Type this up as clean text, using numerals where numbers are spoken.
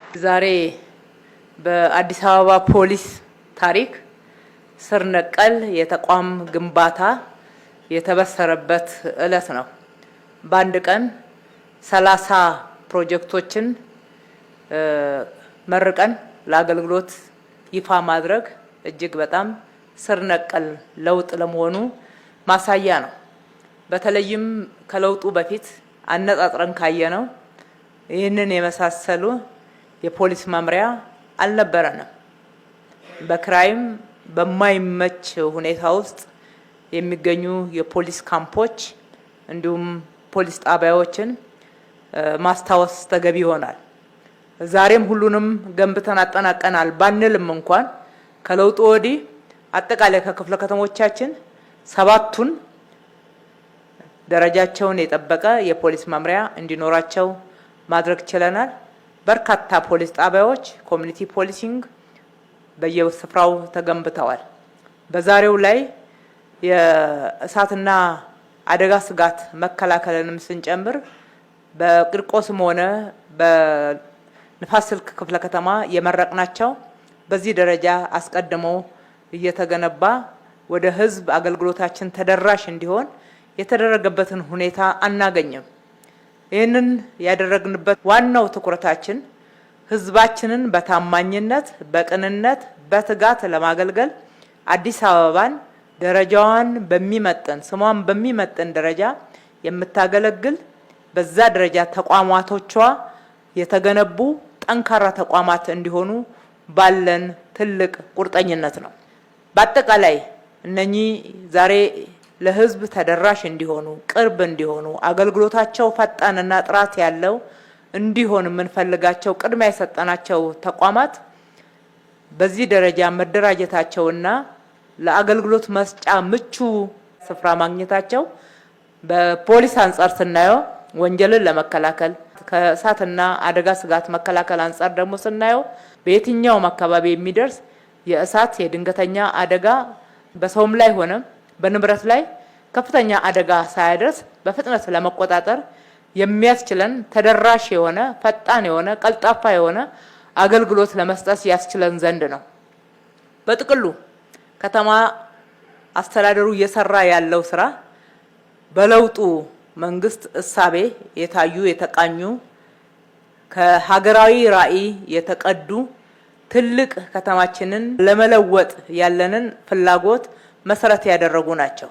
ዛሬ በአዲስ አበባ ፖሊስ ታሪክ ስር ነቀል የተቋም ግንባታ የተበሰረበት ዕለት ነው። በአንድ ቀን 30 ፕሮጀክቶችን መርቀን ለአገልግሎት ይፋ ማድረግ እጅግ በጣም ስር ነቀል ለውጥ ለመሆኑ ማሳያ ነው። በተለይም ከለውጡ በፊት አነጣጥረን ካየነው ይህንን የመሳሰሉ የፖሊስ መምሪያ አልነበረንም። በክራይም በማይመች ሁኔታ ውስጥ የሚገኙ የፖሊስ ካምፖች እንዲሁም ፖሊስ ጣቢያዎችን ማስታወስ ተገቢ ይሆናል። ዛሬም ሁሉንም ገንብተን አጠናቀናል ባንልም እንኳን ከለውጡ ወዲህ አጠቃላይ ከክፍለ ከተሞቻችን 7ቱን ደረጃቸውን የጠበቀ የፖሊስ መምሪያ እንዲኖራቸው ማድረግ ችለናል። በርካታ ፖሊስ ጣቢያዎች ኮሚኒቲ ፖሊሲንግ በየስፍራው ተገንብተዋል። በዛሬው ላይ የእሳትና አደጋ ስጋት መከላከልንም ስንጨምር በቂርቆስም ሆነ በንፋስ ስልክ ክፍለ ከተማ የመረቅናቸው በዚህ ደረጃ አስቀድሞ እየተገነባ ወደ ሕዝብ አገልግሎታችን ተደራሽ እንዲሆን የተደረገበትን ሁኔታ አናገኝም። ይህንን ያደረግንበት ዋናው ትኩረታችን ሕዝባችንን በታማኝነት በቅንነት በትጋት ለማገልገል አዲስ አበባን ደረጃዋን በሚመጥን ስሟን በሚመጥን ደረጃ የምታገለግል በዛ ደረጃ ተቋማቶቿ የተገነቡ ጠንካራ ተቋማት እንዲሆኑ ባለን ትልቅ ቁርጠኝነት ነው። በአጠቃላይ እነኚህ ዛሬ ለሕዝብ ተደራሽ እንዲሆኑ ቅርብ እንዲሆኑ አገልግሎታቸው ፈጣንና ጥራት ያለው እንዲሆን የምንፈልጋቸው ቅድሚያ የሰጠናቸው ተቋማት በዚህ ደረጃ መደራጀታቸውና ለአገልግሎት መስጫ ምቹ ስፍራ ማግኘታቸው በፖሊስ አንጻር ስናየው ወንጀልን ለመከላከል ከእሳትና አደጋ ስጋት መከላከል አንጻር ደግሞ ስናየው በየትኛውም አካባቢ የሚደርስ የእሳት የድንገተኛ አደጋ በሰውም ላይ ሆነ በንብረት ላይ ከፍተኛ አደጋ ሳያደርስ በፍጥነት ለመቆጣጠር የሚያስችለን ተደራሽ የሆነ ፈጣን የሆነ ቀልጣፋ የሆነ አገልግሎት ለመስጠት ያስችለን ዘንድ ነው። በጥቅሉ ከተማ አስተዳደሩ እየሰራ ያለው ስራ በለውጡ መንግስት እሳቤ የታዩ የተቃኙ ከሀገራዊ ራዕይ የተቀዱ ትልቅ ከተማችንን ለመለወጥ ያለንን ፍላጎት መሰረት ያደረጉ ናቸው።